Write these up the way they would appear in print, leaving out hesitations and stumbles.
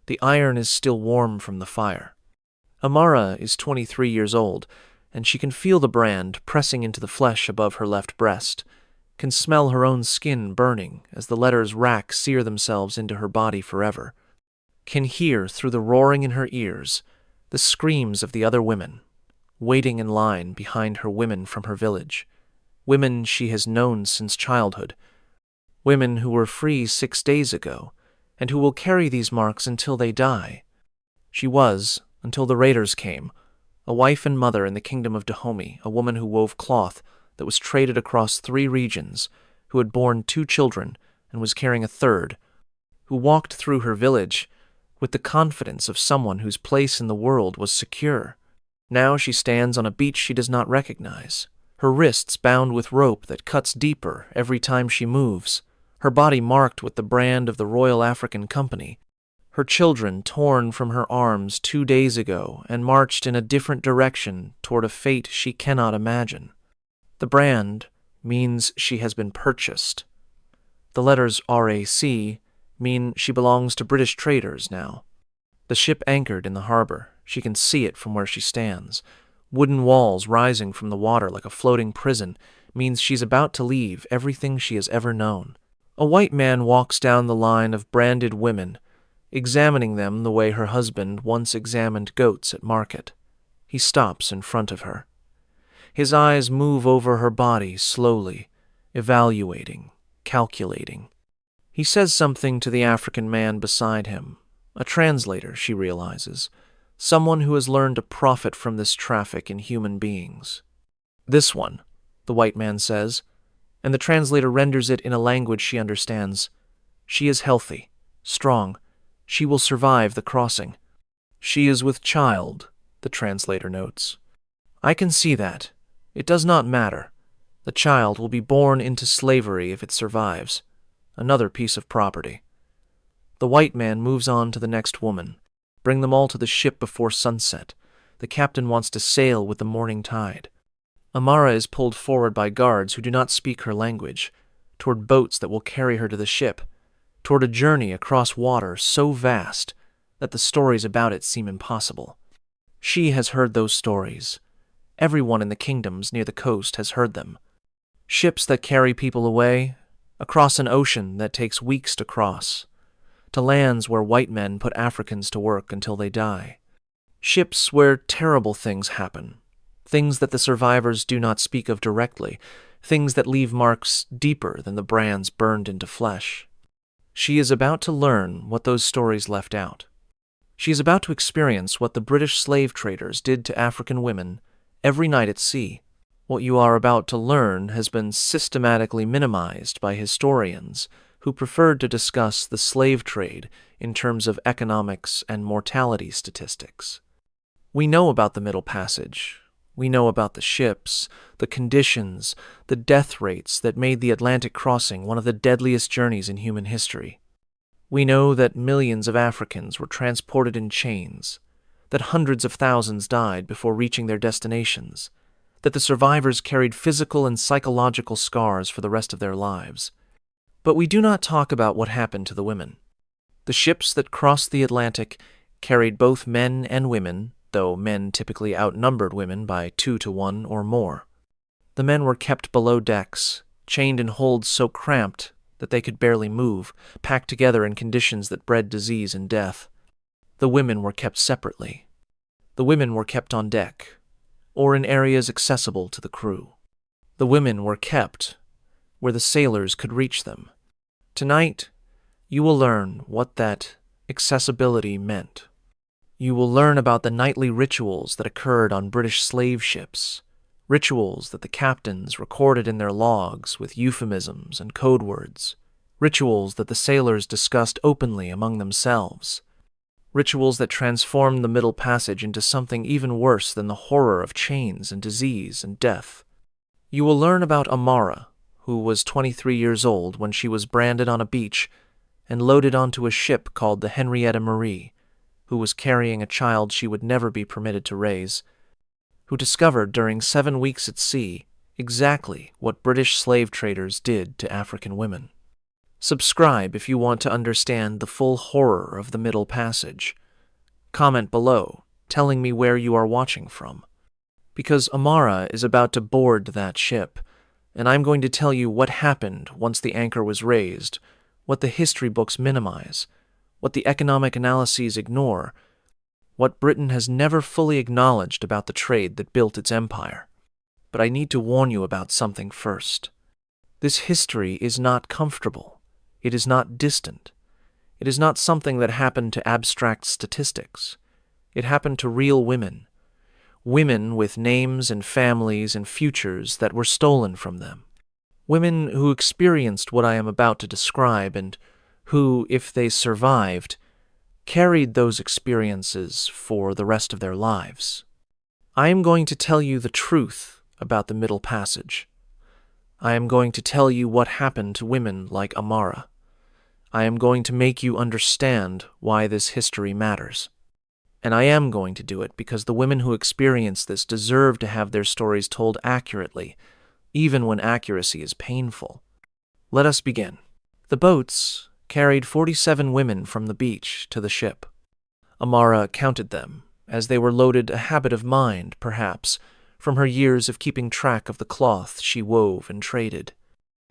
The iron is still warm from the fire. Amara is 23 years old, and she can feel the brand pressing into the flesh above her left breast, can smell her own skin burning as the letters sear themselves into her body forever, can hear through the roaring in her ears the screams of the other women, waiting in line behind her, women from her village, women she has known since childhood, women who were free 6 days ago, and who will carry these marks until they die. She was, until the raiders came, a wife and mother in the kingdom of Dahomey, a woman who wove cloth that was traded across 3 regions, who had borne 2 children and was carrying a third, who walked through her village with the confidence of someone whose place in the world was secure. Now she stands on a beach she does not recognize, her wrists bound with rope that cuts deeper every time she moves, her body marked with the brand of the Royal African Company, her children torn from her arms 2 days ago and marched in a different direction toward a fate she cannot imagine. The brand means she has been purchased. The letters RAC mean she belongs to British traders now. The ship anchored in the harbor. She can see it from where she stands. Wooden walls rising from the water like a floating prison means she's about to leave everything she has ever known. A white man walks down the line of branded women, examining them the way her husband once examined goats at market. He stops in front of her. His eyes move over her body slowly, evaluating, calculating. He says something to the African man beside him, a translator, she realizes, someone who has learned to profit from this traffic in human beings. "This one," the white man says, and the translator renders it in a language she understands. "She is healthy, strong. She will survive the crossing." "She is with child," the translator notes. "I can see that. It does not matter. The child will be born into slavery if it survives. Another piece of property." The white man moves on to the next woman. Bring them all to the ship before sunset. The captain wants to sail with the morning tide. Amara is pulled forward by guards who do not speak her language, toward boats that will carry her to the ship, toward a journey across water so vast that the stories about it seem impossible. She has heard those stories. Everyone in the kingdoms near the coast has heard them. Ships that carry people away, across an ocean that takes weeks to cross, to lands where white men put Africans to work until they die. Ships where terrible things happen, things that the survivors do not speak of directly, things that leave marks deeper than the brands burned into flesh. She is about to learn what those stories left out. She is about to experience what the British slave traders did to African women every night at sea. What you are about to learn has been systematically minimized by historians who preferred to discuss the slave trade in terms of economics and mortality statistics. We know about the Middle Passage. We know about the ships, the conditions, the death rates that made the Atlantic crossing one of the deadliest journeys in human history. We know that millions of Africans were transported in chains, that hundreds of thousands died before reaching their destinations, that the survivors carried physical and psychological scars for the rest of their lives. But we do not talk about what happened to the women. The ships that crossed the Atlantic carried both men and women, though men typically outnumbered women by 2 to 1 or more. The men were kept below decks, chained in holds so cramped that they could barely move, packed together in conditions that bred disease and death. The women were kept separately. The women were kept on deck, or in areas accessible to the crew. The women were kept where the sailors could reach them. Tonight, you will learn what that accessibility meant. You will learn about the nightly rituals that occurred on British slave ships, rituals that the captains recorded in their logs with euphemisms and code words, rituals that the sailors discussed openly among themselves, rituals that transformed the Middle Passage into something even worse than the horror of chains and disease and death. You will learn about Amara, who was 23 years old when she was branded on a beach and loaded onto a ship called the Henrietta, who was carrying a child she would never be permitted to raise, who discovered during 7 weeks at sea exactly what British slave traders did to African women. Subscribe if you want to understand the full horror of the Middle Passage. Comment below, telling me where you are watching from. Because Amara is about to board that ship, and I'm going to tell you what happened once the anchor was raised, what the history books minimize, what the economic analyses ignore, what Britain has never fully acknowledged about the trade that built its empire. But I need to warn you about something first. This history is not comfortable. It is not distant. It is not something that happened to abstract statistics. It happened to real women. Women with names and families and futures that were stolen from them. Women who experienced what I am about to describe and who, if they survived, carried those experiences for the rest of their lives. I am going to tell you the truth about the Middle Passage. I am going to tell you what happened to women like Amara. I am going to make you understand why this history matters. And I am going to do it because the women who experience this deserve to have their stories told accurately, even when accuracy is painful. Let us begin. The boats carried 47 women from the beach to the ship. Amara counted them, as they were loaded, a habit of mind, perhaps, from her years of keeping track of the cloth she wove and traded.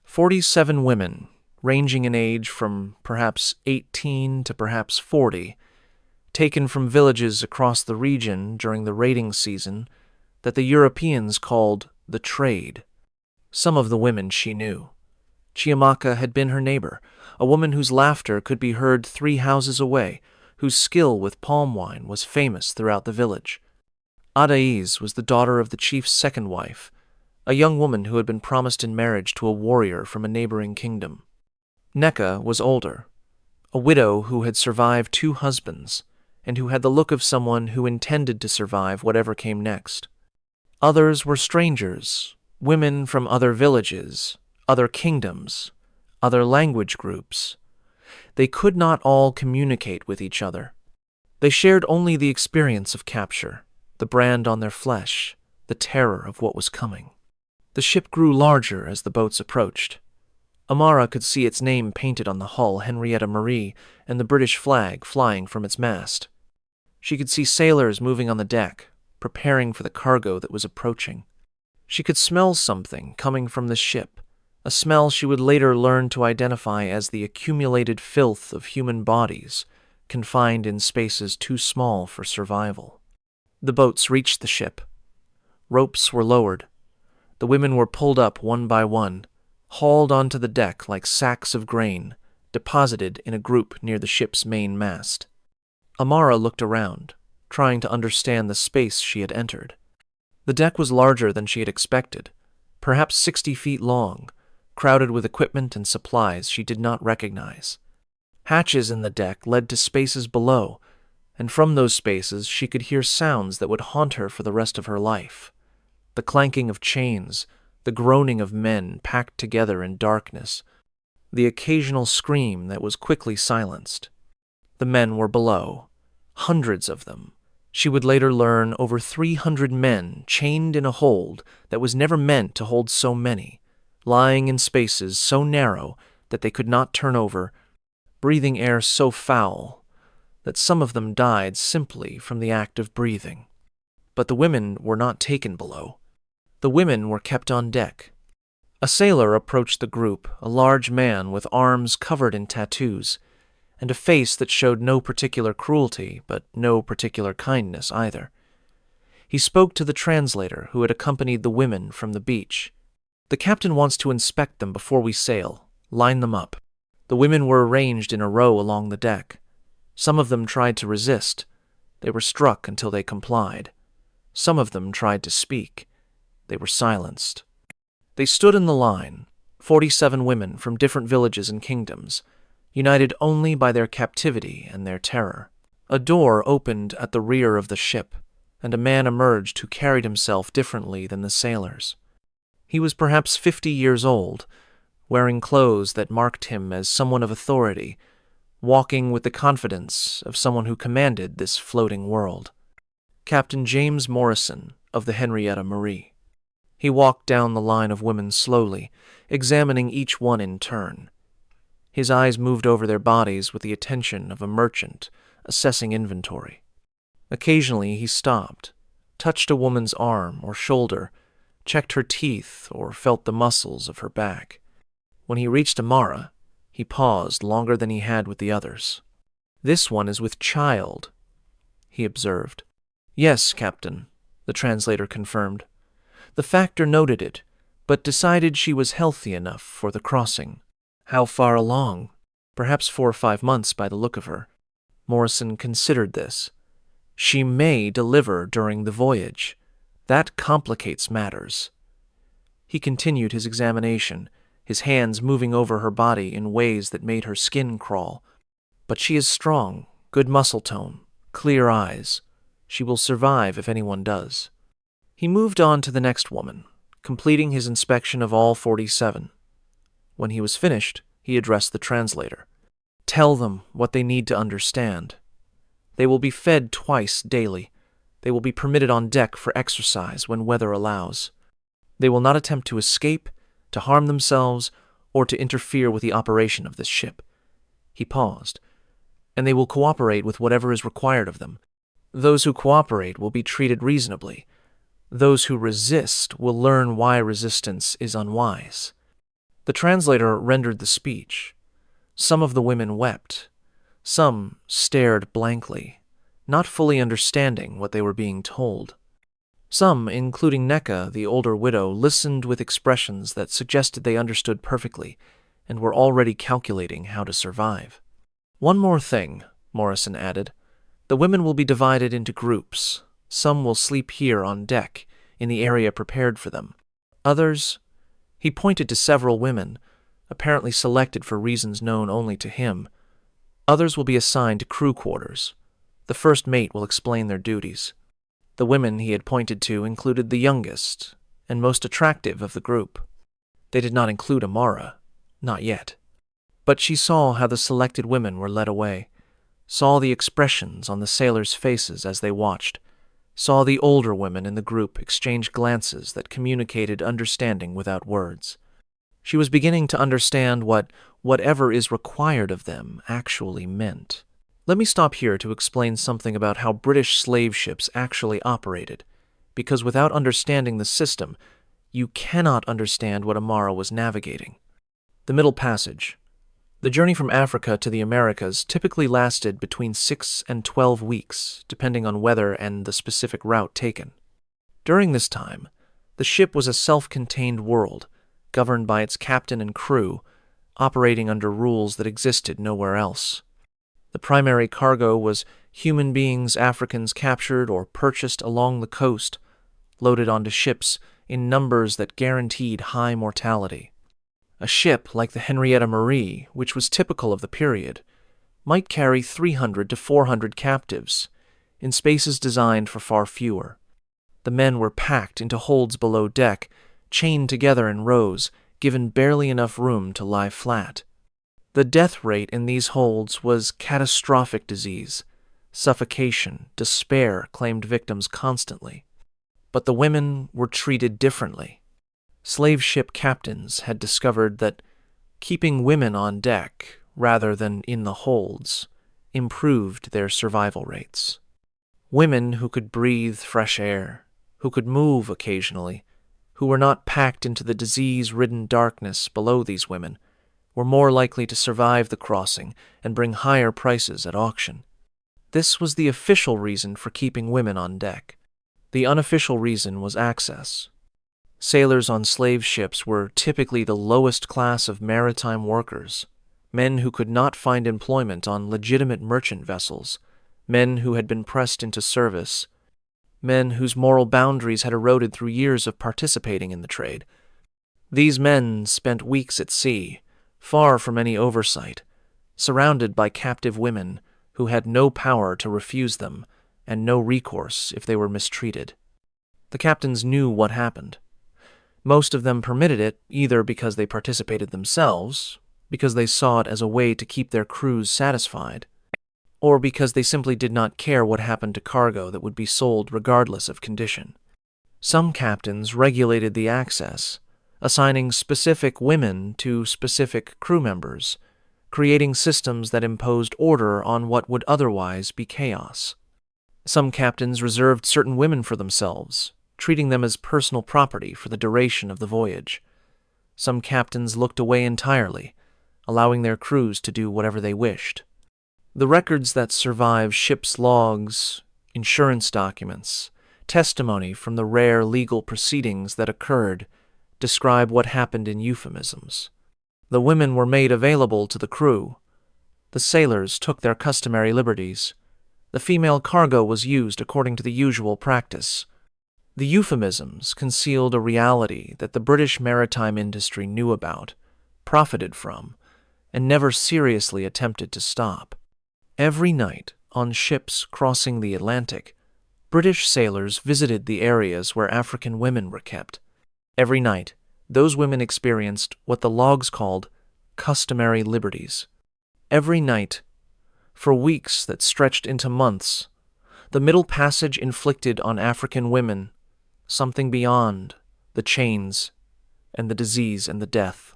47 women, ranging in age from perhaps 18 to perhaps 40, taken from villages across the region during the raiding season that the Europeans called the trade. Some of the women she knew. Chiamaka had been her neighbor, a woman whose laughter could be heard 3 houses away, whose skill with palm wine was famous throughout the village. Adaiz was the daughter of the chief's second wife, a young woman who had been promised in marriage to a warrior from a neighboring kingdom. Neka was older, a widow who had survived 2 husbands, and who had the look of someone who intended to survive whatever came next. Others were strangers, women from other villages, other kingdoms, other language groups. They could not all communicate with each other. They shared only the experience of capture, the brand on their flesh, the terror of what was coming. The ship grew larger as the boats approached. Amara could see its name painted on the hull, Henrietta Marie, and the British flag flying from its mast. She could see sailors moving on the deck, preparing for the cargo that was approaching. She could smell something coming from the ship, a smell she would later learn to identify as the accumulated filth of human bodies, confined in spaces too small for survival. The boats reached the ship. Ropes were lowered. The women were pulled up one by one, hauled onto the deck like sacks of grain, deposited in a group near the ship's main mast. Amara looked around, trying to understand the space she had entered. The deck was larger than she had expected, perhaps 60 feet long, crowded with equipment and supplies she did not recognize. Hatches in the deck led to spaces below, and from those spaces she could hear sounds that would haunt her for the rest of her life. The clanking of chains, the groaning of men packed together in darkness, the occasional scream that was quickly silenced. The men were below, hundreds of them. She would later learn over 300 men chained in a hold that was never meant to hold so many, lying in spaces so narrow that they could not turn over, breathing air so foul that some of them died simply from the act of breathing. But the women were not taken below. The women were kept on deck. A sailor approached the group, a large man with arms covered in tattoos, and a face that showed no particular cruelty, but no particular kindness either. He spoke to the translator who had accompanied the women from the beach. "The captain wants to inspect them before we sail. Line them up." The women were arranged in a row along the deck. Some of them tried to resist. They were struck until they complied. Some of them tried to speak. They were silenced. They stood in the line, 47 women from different villages and kingdoms, united only by their captivity and their terror. A door opened at the rear of the ship, and a man emerged who carried himself differently than the sailors. He was perhaps 50 years old, wearing clothes that marked him as someone of authority, walking with the confidence of someone who commanded this floating world. Captain James Morrison of the Henrietta Marie. He walked down the line of women slowly, examining each one in turn. His eyes moved over their bodies with the attention of a merchant assessing inventory. Occasionally he stopped, touched a woman's arm or shoulder, checked her teeth, or felt the muscles of her back. When he reached Amara, he paused longer than he had with the others. "This one is with child," he observed. "Yes, Captain," the translator confirmed. The factor noted it, but decided she was healthy enough for the crossing. How far along? Perhaps 4 or 5 months by the look of her. Morrison considered this. She may deliver during the voyage. That complicates matters. He continued his examination, his hands moving over her body in ways that made her skin crawl. But she is strong, good muscle tone, clear eyes. She will survive if anyone does. He moved on to the next woman, completing his inspection of all 47. When he was finished, he addressed the translator. "Tell them what they need to understand. They will be fed twice daily. They will be permitted on deck for exercise when weather allows. They will not attempt to escape, to harm themselves, or to interfere with the operation of this ship." He paused. "And they will cooperate with whatever is required of them. Those who cooperate will be treated reasonably. Those who resist will learn why resistance is unwise." The translator rendered the speech. Some of the women wept. Some stared blankly, not fully understanding what they were being told. Some, including Neka, the older widow, listened with expressions that suggested they understood perfectly and were already calculating how to survive. "One more thing," Morrison added. "The women will be divided into groups. Some will sleep here on deck, in the area prepared for them. Others—" He pointed to several women, apparently selected for reasons known only to him. "Others will be assigned to crew quarters. The first mate will explain their duties." The women he had pointed to included the youngest and most attractive of the group. They did not include Amara, not yet. But she saw how the selected women were led away, saw the expressions on the sailors' faces as they watched, saw the older women in the group exchange glances that communicated understanding without words. She was beginning to understand what whatever is required of them actually meant. Let me stop here to explain something about how British slave ships actually operated, because without understanding the system, you cannot understand what Amara was navigating. The Middle Passage. The journey from Africa to the Americas typically lasted between 6 and 12 weeks, depending on weather and the specific route taken. During this time, the ship was a self-contained world, governed by its captain and crew, operating under rules that existed nowhere else. The primary cargo was human beings Africans captured or purchased along the coast, loaded onto ships in numbers that guaranteed high mortality. A ship like the Henrietta, which was typical of the period, might carry 300 to 400 captives, in spaces designed for far fewer. The men were packed into holds below deck, chained together in rows, given barely enough room to lie flat. The death rate in these holds was catastrophic disease. Suffocation, despair claimed victims constantly. But the women were treated differently. Slave ship captains had discovered that keeping women on deck, rather than in the holds, improved their survival rates. Women who could breathe fresh air, who could move occasionally, who were not packed into the disease-ridden darkness below these women, were more likely to survive the crossing and bring higher prices at auction. This was the official reason for keeping women on deck. The unofficial reason was access. Sailors on slave ships were typically the lowest class of maritime workers, men who could not find employment on legitimate merchant vessels, men who had been pressed into service, men whose moral boundaries had eroded through years of participating in the trade. These men spent weeks at sea, far from any oversight, surrounded by captive women who had no power to refuse them and no recourse if they were mistreated. The captains knew what happened. Most of them permitted it either because they participated themselves, because they saw it as a way to keep their crews satisfied, or because they simply did not care what happened to cargo that would be sold regardless of condition. Some captains regulated the access, assigning specific women to specific crew members, creating systems that imposed order on what would otherwise be chaos. Some captains reserved certain women for themselves, treating them as personal property for the duration of the voyage. Some captains looked away entirely, allowing their crews to do whatever they wished. The records that survive ship's logs, insurance documents, testimony from the rare legal proceedings that occurred describe what happened in euphemisms. The women were made available to the crew. The sailors took their customary liberties. The female cargo was used according to the usual practice. The euphemisms concealed a reality that the British maritime industry knew about, profited from, and never seriously attempted to stop. Every night, on ships crossing the Atlantic, British sailors visited the areas where African women were kept. Every night, those women experienced what the logs called customary liberties. Every night, for weeks that stretched into months, the Middle Passage inflicted on African women something beyond the chains and the disease and the death.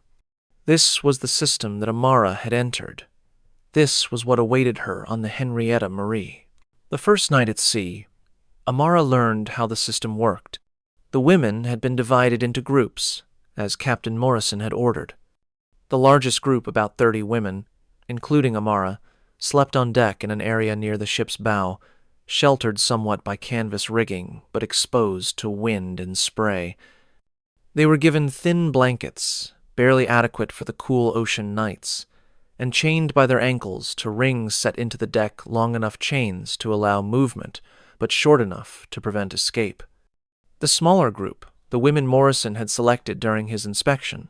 This was the system that Amara had entered. This was what awaited her on the Henrietta Marie. The first night at sea, Amara learned how the system worked. The women had been divided into groups, as Captain Morrison had ordered. The largest group, about 30 women, including Amara, slept on deck in an area near the ship's bow, sheltered somewhat by canvas rigging, but exposed to wind and spray. They were given thin blankets, barely adequate for the cool ocean nights, and chained by their ankles to rings set into the deck, long enough chains to allow movement, but short enough to prevent escape. The smaller group, the women Morrison had selected during his inspection,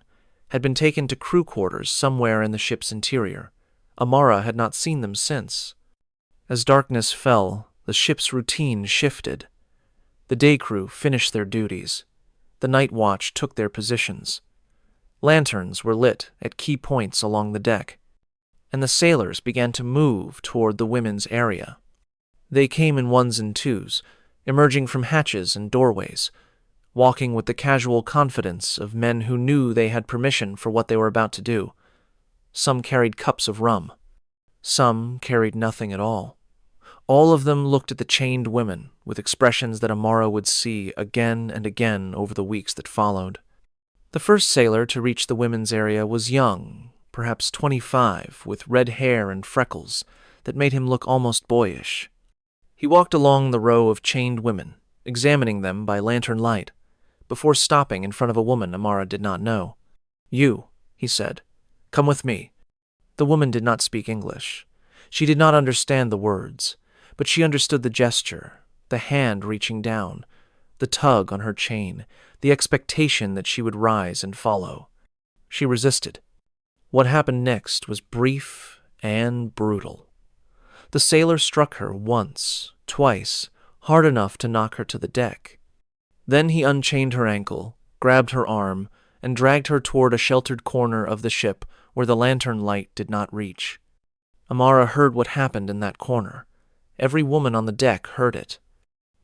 had been taken to crew quarters somewhere in the ship's interior. Amara had not seen them since. As darkness fell, the ship's routine shifted. The day crew finished their duties. The night watch took their positions. Lanterns were lit at key points along the deck, and the sailors began to move toward the women's area. They came in ones and twos, emerging from hatches and doorways, walking with the casual confidence of men who knew they had permission for what they were about to do. Some carried cups of rum. Some carried nothing at all. All of them looked at the chained women with expressions that Amara would see again and again over the weeks that followed. The first sailor to reach the women's area was young, perhaps 25, with red hair and freckles that made him look almost boyish. He walked along the row of chained women, examining them by lantern light, before stopping in front of a woman Amara did not know. "You," he said, "come with me." The woman did not speak English. She did not understand the words, but she understood the gesture, the hand reaching down, the tug on her chain, the expectation that she would rise and follow. She resisted. What happened next was brief and brutal. The sailor struck her once, twice, hard enough to knock her to the deck. Then he unchained her ankle, grabbed her arm, and dragged her toward a sheltered corner of the ship where the lantern light did not reach. Amara heard what happened in that corner. Every woman on the deck heard it.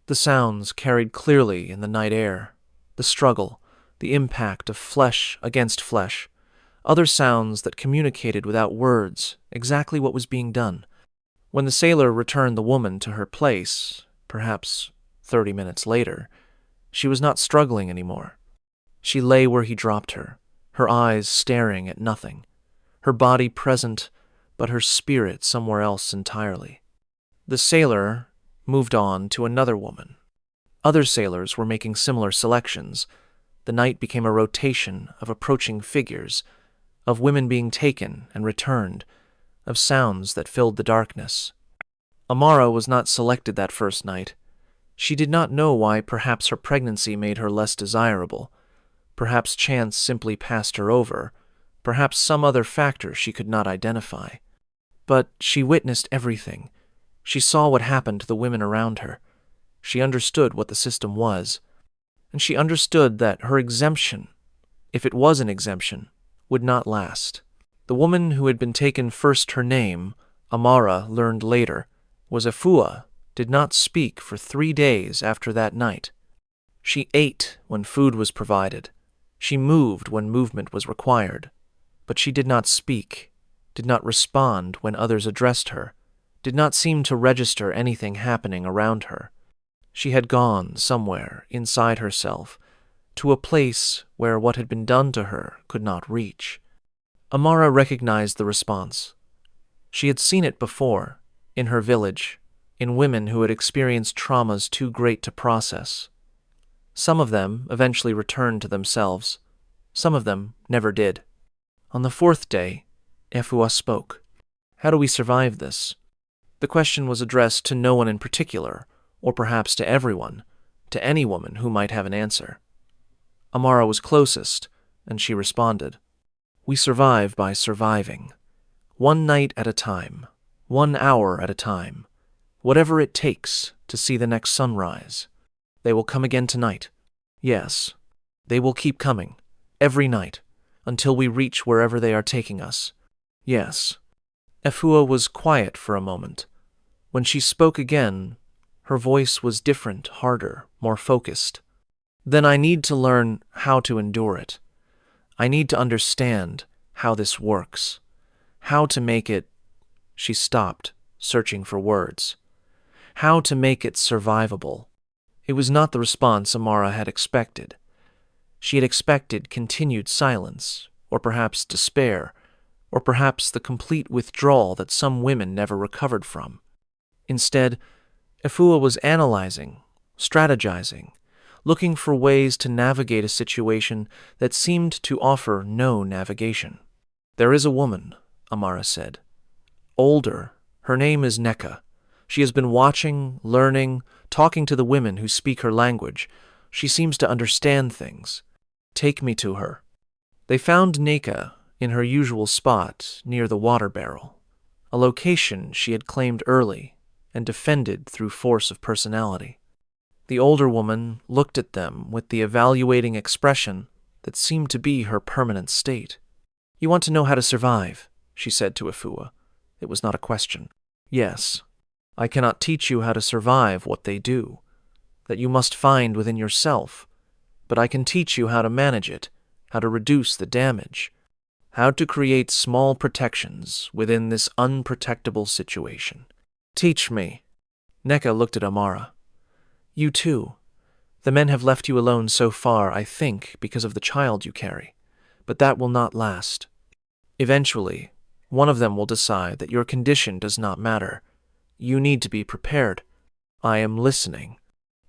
The sounds carried clearly in the night air. The struggle, the impact of flesh against flesh. Other sounds that communicated without words exactly what was being done. When the sailor returned the woman to her place, perhaps 30 minutes later, she was not struggling anymore. She lay where he dropped her eyes staring at nothing, her body present, but her spirit somewhere else entirely. The sailor moved on to another woman. Other sailors were making similar selections. The night became a rotation of approaching figures, of women being taken and returned, of sounds that filled the darkness. Amara was not selected that first night. She did not know why. Perhaps her pregnancy made her less desirable. Perhaps chance simply passed her over. Perhaps some other factor she could not identify. But she witnessed everything. She saw what happened to the women around her. She understood what the system was. And she understood that her exemption, if it was an exemption, would not last. The woman who had been taken first, her name, Amara learned later, was Afua, did not speak for 3 days after that night. She ate when food was provided. She moved when movement was required. But she did not speak, did not respond when others addressed her, did not seem to register anything happening around her. She had gone somewhere inside herself, to a place where what had been done to her could not reach. Amara recognized the response. She had seen it before, in her village, in women who had experienced traumas too great to process. Some of them eventually returned to themselves. Some of them never did. On the fourth day, Efua spoke. How do we survive this? The question was addressed to no one in particular, or perhaps to everyone, to any woman who might have an answer. Amara was closest, and she responded. We survive by surviving. One night at a time, 1 hour at a time, whatever it takes to see the next sunrise. They will come again tonight. Yes, they will keep coming, every night, until we reach wherever they are taking us. Yes. Efua was quiet for a moment. When she spoke again, her voice was different, harder, more focused. Then I need to learn how to endure it. I need to understand how this works. How to make it... She stopped, searching for words. How to make it survivable. It was not the response Amara had expected. She had expected continued silence, or perhaps despair, or perhaps the complete withdrawal that some women never recovered from. Instead, Efua was analyzing, strategizing, looking for ways to navigate a situation that seemed to offer no navigation. There is a woman, Amara said. Older, her name is Neka. She has been watching, learning, talking to the women who speak her language. She seems to understand things. Take me to her. They found Neka in her usual spot near the water barrel, a location she had claimed early and defended through force of personality. The older woman looked at them with the evaluating expression that seemed to be her permanent state. You want to know how to survive, she said to Efua. It was not a question. Yes, I cannot teach you how to survive what they do, that you must find within yourself, but I can teach you how to manage it, how to reduce the damage, how to create small protections within this unprotectable situation. Teach me. Neka looked at Amara. You too. The men have left you alone so far, I think, because of the child you carry, but that will not last. Eventually, one of them will decide that your condition does not matter. You need to be prepared. I am listening.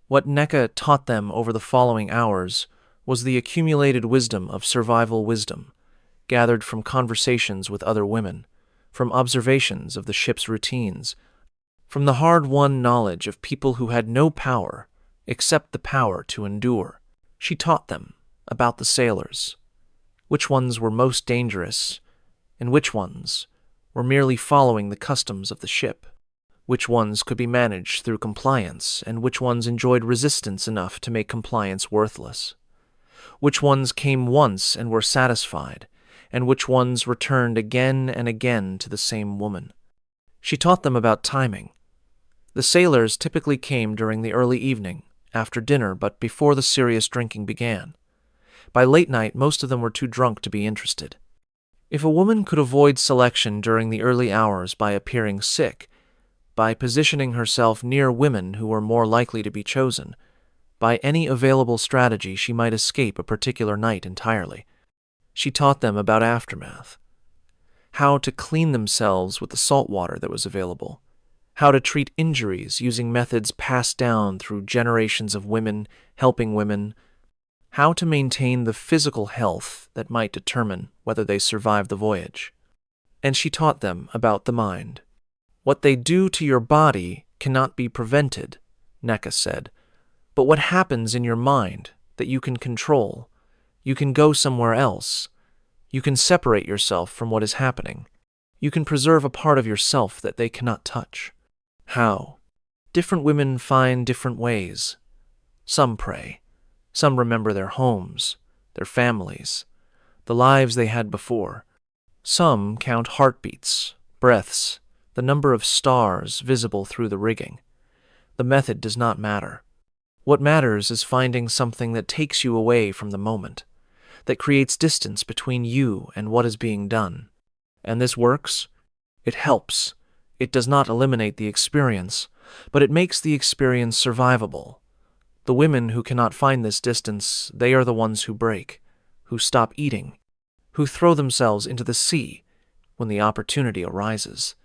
What Neka taught them over the following hours was the accumulated wisdom of survival wisdom, gathered from conversations with other women, from observations of the ship's routines, from the hard-won knowledge of people who had no power except the power to endure. She taught them about the sailors, which ones were most dangerous, and which ones were merely following the customs of the ship, which ones could be managed through compliance, and which ones enjoyed resistance enough to make compliance worthless, which ones came once and were satisfied, and which ones returned again and again to the same woman. She taught them about timing. The sailors typically came during the early evening, after dinner, but before the serious drinking began. By late night, most of them were too drunk to be interested. If a woman could avoid selection during the early hours by appearing sick, by positioning herself near women who were more likely to be chosen, by any available strategy, she might escape a particular night entirely. She taught them about aftermath, how to clean themselves with the salt water that was available, how to treat injuries using methods passed down through generations of women helping women, how to maintain the physical health that might determine whether they survive the voyage. And she taught them about the mind. What they do to your body cannot be prevented, Neka said, but what happens in your mind that you can control. You can go somewhere else. You can separate yourself from what is happening. You can preserve a part of yourself that they cannot touch. How? Different women find different ways. Some pray. Some remember their homes, their families, the lives they had before. Some count heartbeats, breaths, the number of stars visible through the rigging. The method does not matter. What matters is finding something that takes you away from the moment, that creates distance between you and what is being done. And this works? It helps. It does not eliminate the experience, but it makes the experience survivable. The women who cannot find this distance, they are the ones who break, who stop eating, who throw themselves into the sea when the opportunity arises.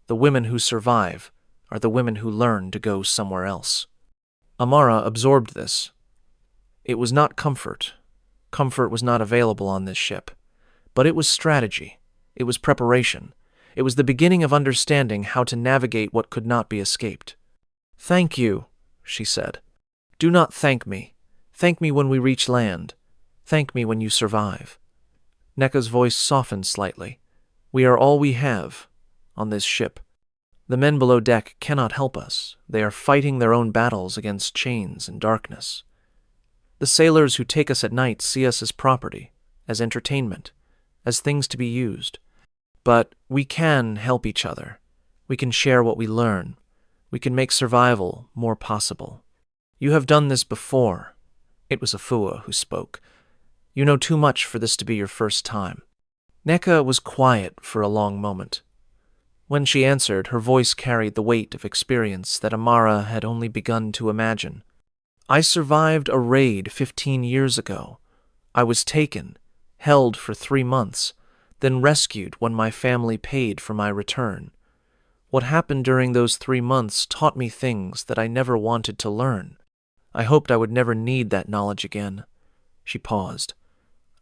The women who survive are the women who learn to go somewhere else. Amara absorbed this. It was not comfort. Comfort was not available on this ship. But it was strategy. It was preparation. It was the beginning of understanding how to navigate what could not be escaped. "Thank you," she said. "Do not thank me. Thank me when we reach land. Thank me when you survive." Neka's voice softened slightly. "We are all we have on this ship. The men below deck cannot help us. They are fighting their own battles against chains and darkness. The sailors who take us at night see us as property, as entertainment, as things to be used. But we can help each other. We can share what we learn. We can make survival more possible. You have done this before." It was Afua who spoke. "You know too much for this to be your first time." Neka was quiet for a long moment. When she answered, her voice carried the weight of experience that Amara had only begun to imagine. "I survived a raid 15 years ago. I was taken, held for 3 months, then rescued when my family paid for my return. What happened during those 3 months taught me things that I never wanted to learn. I hoped I would never need that knowledge again." She paused.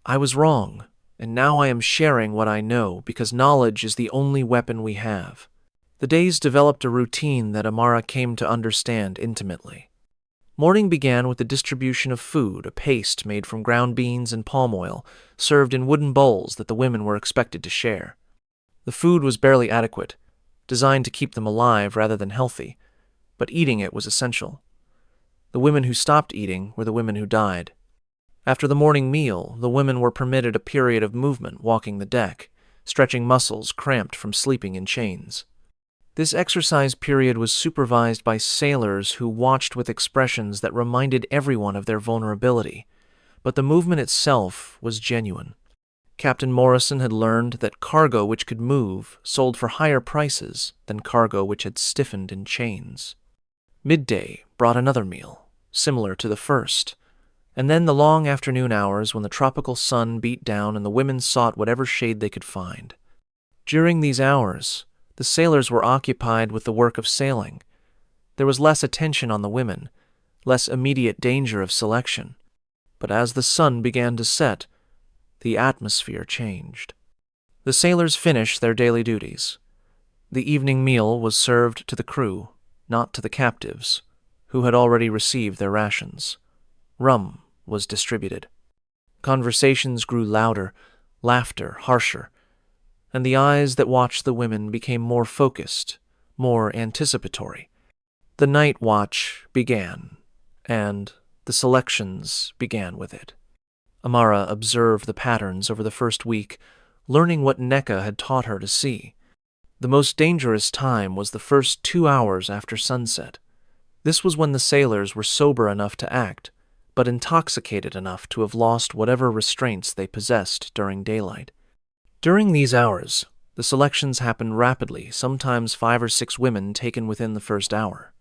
"I was wrong, and now I am sharing what I know because knowledge is the only weapon we have." The days developed a routine that Amara came to understand intimately. Morning began with the distribution of food, a paste made from ground beans and palm oil, served in wooden bowls that the women were expected to share. The food was barely adequate, designed to keep them alive rather than healthy, but eating it was essential. The women who stopped eating were the women who died. After the morning meal, the women were permitted a period of movement walking the deck, stretching muscles cramped from sleeping in chains. This exercise period was supervised by sailors who watched with expressions that reminded everyone of their vulnerability, but the movement itself was genuine. Captain Morrison had learned that cargo which could move sold for higher prices than cargo which had stiffened in chains. Midday brought another meal, similar to the first, and then the long afternoon hours when the tropical sun beat down and the women sought whatever shade they could find. During these hours, the sailors were occupied with the work of sailing. There was less attention on the women, less immediate danger of selection. But as the sun began to set, the atmosphere changed. The sailors finished their daily duties. The evening meal was served to the crew, not to the captives, who had already received their rations. Rum was distributed. Conversations grew louder, laughter harsher, and the eyes that watched the women became more focused, more anticipatory. The night watch began, and the selections began with it. Amara observed the patterns over the first week, learning what Neka had taught her to see. The most dangerous time was the first 2 hours after sunset. This was when the sailors were sober enough to act, but intoxicated enough to have lost whatever restraints they possessed during daylight. During these hours, the selections happened rapidly, sometimes 5 or 6 women taken within the first hour.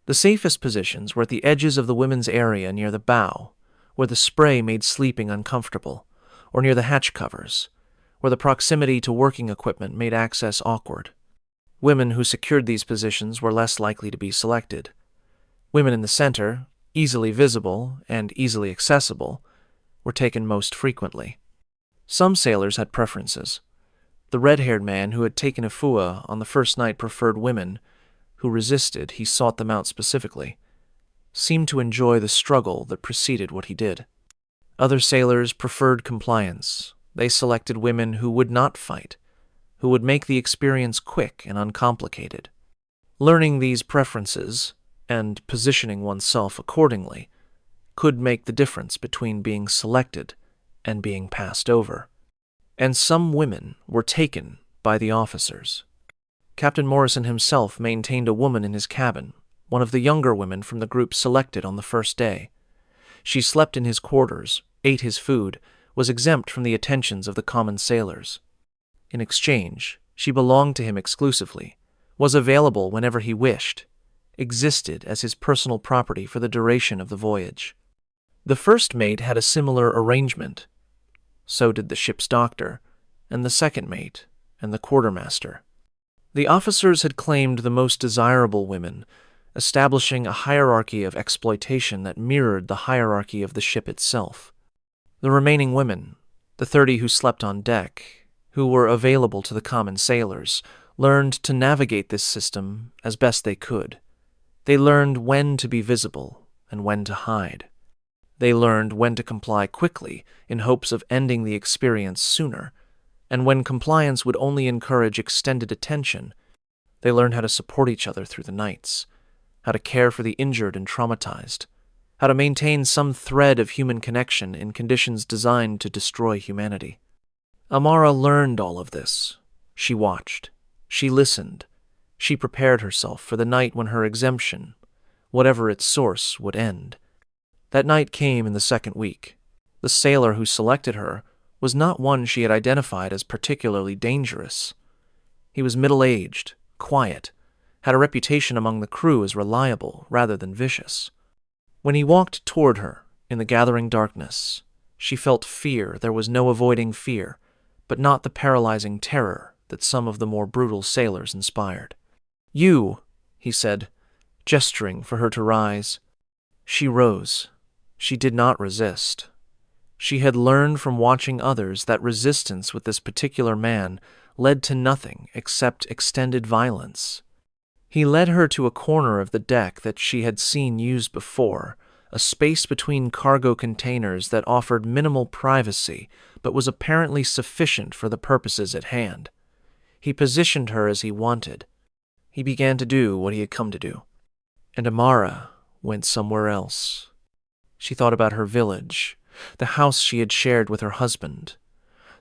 The safest positions were at the edges of the women's area near the bow, where the spray made sleeping uncomfortable, or near the hatch covers, where the proximity to working equipment made access awkward. Women who secured these positions were less likely to be selected. Women in the center, easily visible and easily accessible, were taken most frequently. Some sailors had preferences. The red-haired man who had taken Afua on the first night preferred women. Who resisted, he sought them out specifically, seemed to enjoy the struggle that preceded what he did. Other sailors preferred compliance. They selected women who would not fight, who would make the experience quick and uncomplicated. Learning these preferences, and positioning oneself accordingly, could make the difference between being selected and being passed over. And some women were taken by the officers. Captain Morrison himself maintained a woman in his cabin, one of the younger women from the group selected on the first day. She slept in his quarters, ate his food, was exempt from the attentions of the common sailors. In exchange, she belonged to him exclusively, was available whenever he wished, existed as his personal property for the duration of the voyage. The first mate had a similar arrangement. So did the ship's doctor, and the second mate, and the quartermaster. The officers had claimed the most desirable women, establishing a hierarchy of exploitation that mirrored the hierarchy of the ship itself. The remaining women, the 30 who slept on deck, who were available to the common sailors, learned to navigate this system as best they could. They learned when to be visible and when to hide. They learned when to comply quickly in hopes of ending the experience sooner, and when compliance would only encourage extended attention. They learned how to support each other through the nights, how to care for the injured and traumatized, how to maintain some thread of human connection in conditions designed to destroy humanity. Amara learned all of this. She watched. She listened. She prepared herself for the night when her exemption, whatever its source, would end. That night came in the second week. The sailor who selected her was not one she had identified as particularly dangerous. He was middle-aged, quiet, had a reputation among the crew as reliable rather than vicious. When he walked toward her in the gathering darkness, she felt fear. There was no avoiding fear, but not the paralyzing terror that some of the more brutal sailors inspired. "You," he said, gesturing for her to rise. She rose. She did not resist. She had learned from watching others that resistance with this particular man led to nothing except extended violence. He led her to a corner of the deck that she had seen used before, a space between cargo containers that offered minimal privacy but was apparently sufficient for the purposes at hand. He positioned her as he wanted. He began to do what he had come to do. And Amara went somewhere else. She thought about her village, the house she had shared with her husband.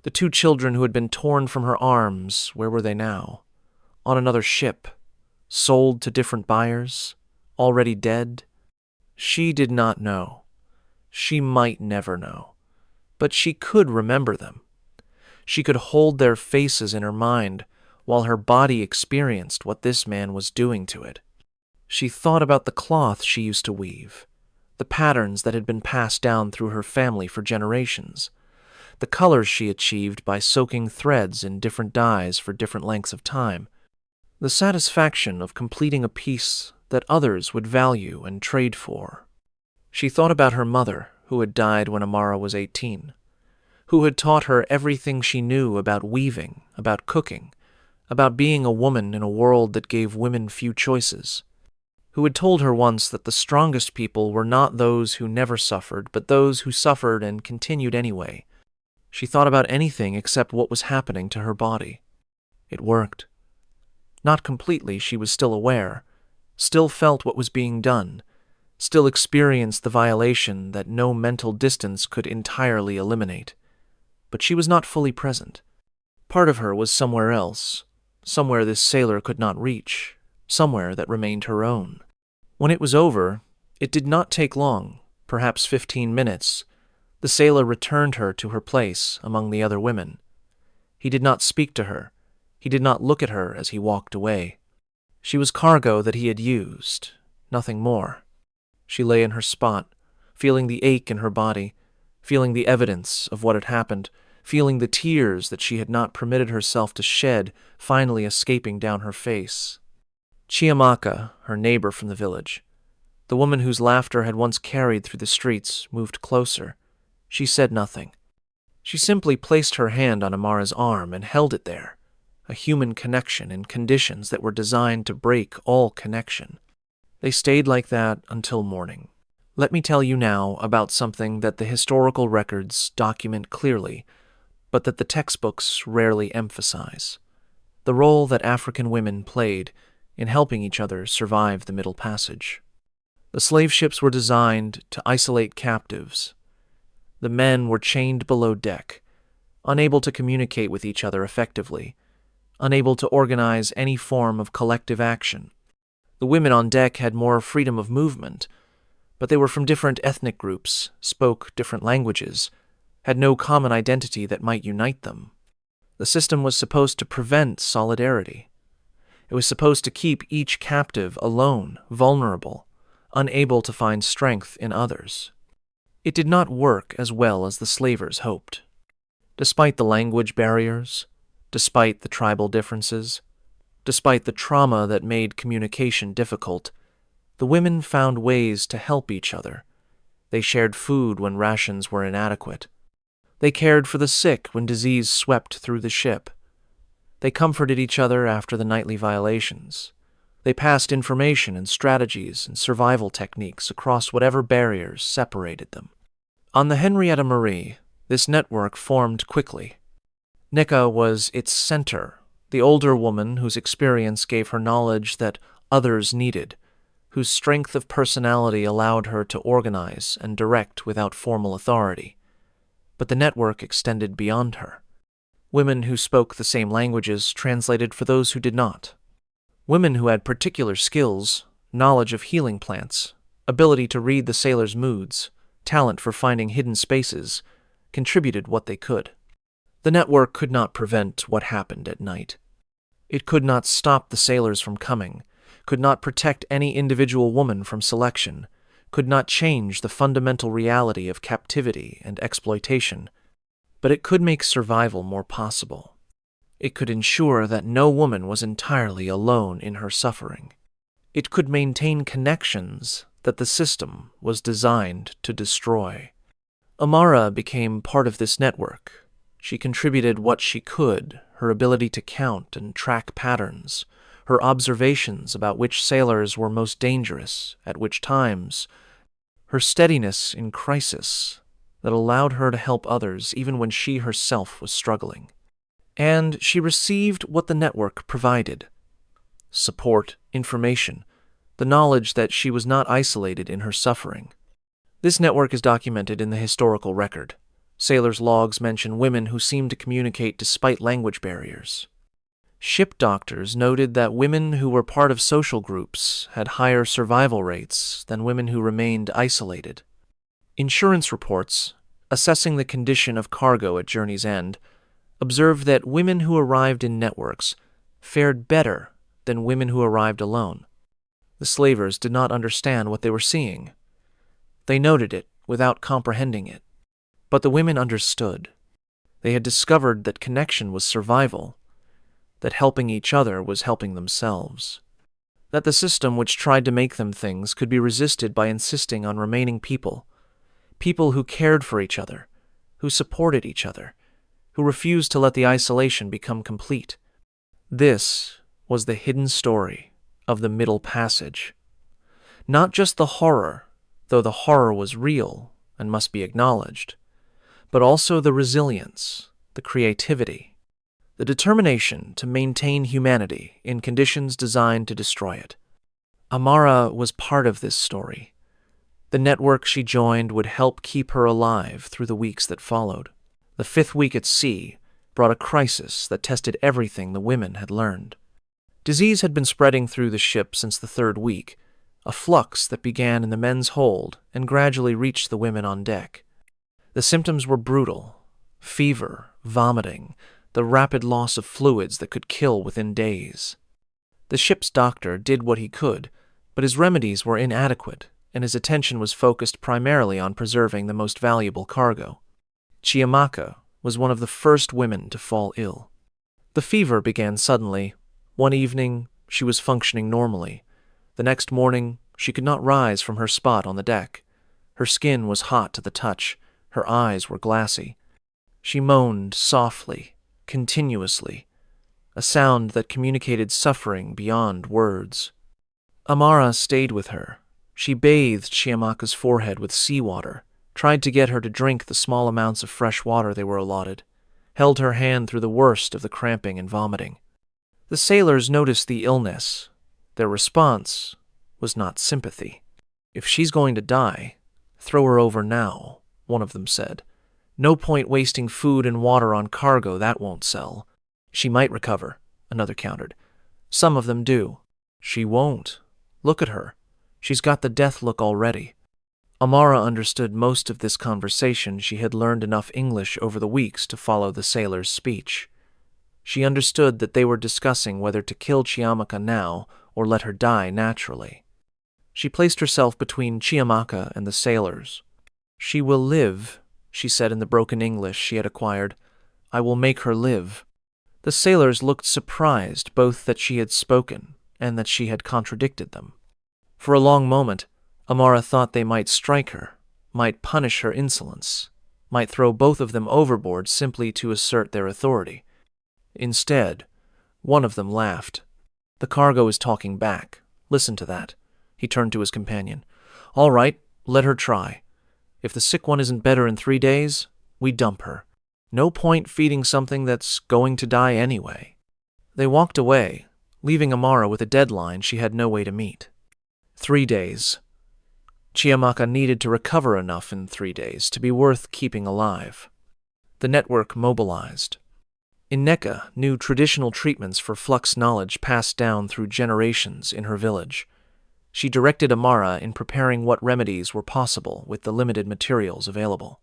The 2 children who had been torn from her arms, where were they now? On another ship, sold to different buyers, already dead? She did not know. She might never know. But she could remember them. She could hold their faces in her mind while her body experienced what this man was doing to it. She thought about the cloth she used to weave, the patterns that had been passed down through her family for generations, the colors she achieved by soaking threads in different dyes for different lengths of time, the satisfaction of completing a piece that others would value and trade for. She thought about her mother, who had died when Amara was 18, who had taught her everything she knew about weaving, about cooking, about being a woman in a world that gave women few choices, who had told her once that the strongest people were not those who never suffered, but those who suffered and continued anyway. She thought about anything except what was happening to her body. It worked. Not completely, she was still aware, still felt what was being done, still experienced the violation that no mental distance could entirely eliminate. But she was not fully present. Part of her was somewhere else, somewhere this sailor could not reach, somewhere that remained her own. When it was over, it did not take long, perhaps 15 minutes. The sailor returned her to her place among the other women. He did not speak to her. He did not look at her as he walked away. She was cargo that he had used, nothing more. She lay in her spot, feeling the ache in her body, feeling the evidence of what had happened, feeling the tears that she had not permitted herself to shed finally escaping down her face. Chiamaka, her neighbor from the village, the woman whose laughter had once carried through the streets, moved closer. She said nothing. She simply placed her hand on Amara's arm and held it there, a human connection in conditions that were designed to break all connection. They stayed like that until morning. Let me tell you now about something that the historical records document clearly, but that the textbooks rarely emphasize: the role that African women played in helping each other survive the Middle Passage. The slave ships were designed to isolate captives. The men were chained below deck, unable to communicate with each other effectively, unable to organize any form of collective action. The women on deck had more freedom of movement, but they were from different ethnic groups, spoke different languages, had no common identity that might unite them. The The system was supposed to prevent solidarity. It was supposed to keep each captive alone, vulnerable, unable to find strength in others. It did not work as well as the slavers hoped. Despite the language barriers, despite the tribal differences, despite the trauma that made communication difficult, the women found ways to help each other. They shared food when rations were inadequate. They cared for the sick when disease swept through the ship. They comforted each other after the nightly violations. They passed information and strategies and survival techniques across whatever barriers separated them. On the Henrietta Marie, this network formed quickly. Nika was its center, the older woman whose experience gave her knowledge that others needed, whose strength of personality allowed her to organize and direct without formal authority. But the network extended beyond her. Women who spoke the same languages translated for those who did not. Women who had particular skills, knowledge of healing plants, ability to read the sailors' moods, talent for finding hidden spaces, contributed what they could. The network could not prevent what happened at night. It could not stop the sailors from coming, could not protect any individual woman from selection, could not change the fundamental reality of captivity and exploitation, but it could make survival more possible. It could ensure that no woman was entirely alone in her suffering. It could maintain connections that the system was designed to destroy. Amara became part of this network. She contributed what she could, her ability to count and track patterns, her observations about which sailors were most dangerous, at which times, her steadiness in crisis that allowed her to help others even when she herself was struggling. And she received what the network provided: support, information, the knowledge that she was not isolated in her suffering. This network is documented in the historical record. Sailors' logs mention women who seemed to communicate despite language barriers. Ship doctors noted that women who were part of social groups had higher survival rates than women who remained isolated. Insurance reports, assessing the condition of cargo at journey's end, observed that women who arrived in networks fared better than women who arrived alone. The slavers did not understand what they were seeing. They noted it without comprehending it. But the women understood. They had discovered that connection was survival, that helping each other was helping themselves, that the system which tried to make them things could be resisted by insisting on remaining people who cared for each other, who supported each other, who refused to let the isolation become complete. This was the hidden story of the Middle Passage. Not just the horror, though the horror was real and must be acknowledged, but also the resilience, the creativity, the determination to maintain humanity in conditions designed to destroy it. Amara was part of this story. The network she joined would help keep her alive through the weeks that followed. The 5th week at sea brought a crisis that tested everything the women had learned. Disease had been spreading through the ship since the 3rd week, a flux that began in the men's hold and gradually reached the women on deck. The symptoms were brutal: fever, vomiting, the rapid loss of fluids that could kill within days. The ship's doctor did what he could, but his remedies were inadequate, and his attention was focused primarily on preserving the most valuable cargo. Chiamaka was one of the first women to fall ill. The fever began suddenly. One evening, she was functioning normally. The next morning, she could not rise from her spot on the deck. Her skin was hot to the touch. Her eyes were glassy. She moaned softly, continuously, a sound that communicated suffering beyond words. Amara stayed with her. She bathed Chiamaka's forehead with seawater, tried to get her to drink the small amounts of fresh water they were allotted, held her hand through the worst of the cramping and vomiting. The sailors noticed the illness. Their response was not sympathy. "If she's going to die, throw her over now," one of them said. "No point wasting food and water on cargo that won't sell." "She might recover," another countered. "Some of them do." "She won't. Look at her. She's got the death look already." Amara understood most of this conversation. She had learned enough English over the weeks to follow the sailor's speech. She understood that they were discussing whether to kill Chiamaka now or let her die naturally. She placed herself between Chiamaka and the sailors. "She will live," she said in the broken English she had acquired. "I will make her live." The sailors looked surprised both that she had spoken and that she had contradicted them. For a long moment, Amara thought they might strike her, might punish her insolence, might throw both of them overboard simply to assert their authority. Instead, one of them laughed. "The cargo is talking back. Listen to that." He turned to his companion. "All right, let her try. If the sick one isn't better in 3 days, we dump her. No point feeding something that's going to die anyway." They walked away, leaving Amara with a deadline she had no way to meet. 3 days. Chiamaka needed to recover enough in 3 days to be worth keeping alive. The network mobilized. Ineka knew traditional treatments for flux knowledge passed down through generations in her village. She directed Amara in preparing what remedies were possible with the limited materials available.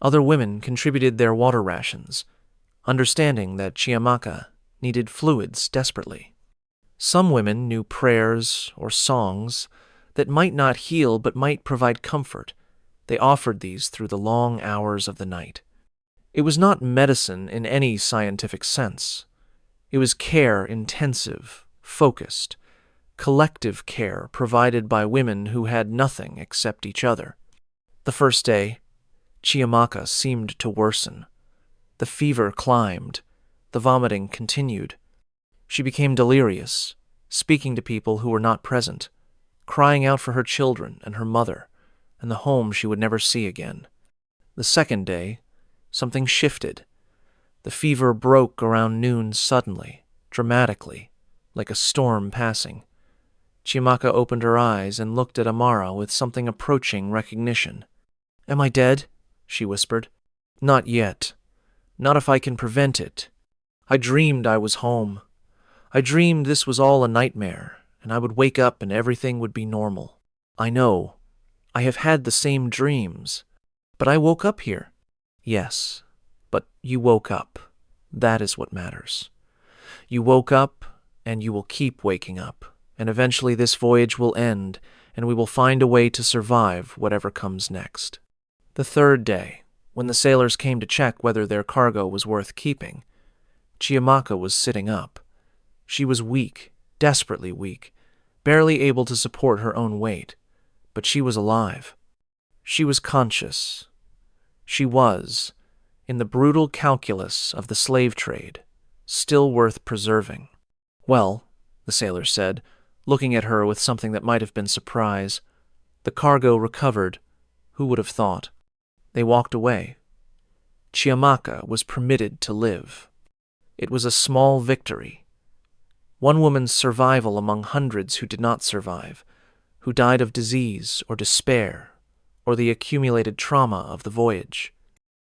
Other women contributed their water rations, understanding that Chiamaka needed fluids desperately. Some women knew prayers or songs that might not heal but might provide comfort. They offered these through the long hours of the night. It was not medicine in any scientific sense. It was care intensive, focused, collective care provided by women who had nothing except each other. The first day, Chiamaka seemed to worsen. The fever climbed. The vomiting continued. She became delirious, speaking to people who were not present, crying out for her children and her mother, and the home she would never see again. The second day, something shifted. The fever broke around noon suddenly, dramatically, like a storm passing. Chiamaka opened her eyes and looked at Amara with something approaching recognition. "Am I dead?" she whispered. "Not yet. Not if I can prevent it. I dreamed I was home. I dreamed this was all a nightmare, and I would wake up and everything would be normal. I know. I have had the same dreams. But I woke up here." "Yes, but you woke up. That is what matters. You woke up, and you will keep waking up, and eventually this voyage will end, and we will find a way to survive whatever comes next." The third day, when the sailors came to check whether their cargo was worth keeping, Chiamaka was sitting up. She was weak, desperately weak, barely able to support her own weight, but she was alive. She was conscious. She was, in the brutal calculus of the slave trade, still worth preserving. "Well," the sailor said, looking at her with something that might have been surprise, "the cargo recovered. Who would have thought?" They walked away. Chiamaka was permitted to live. It was a small victory. One woman's survival among hundreds who did not survive, who died of disease or despair, or the accumulated trauma of the voyage.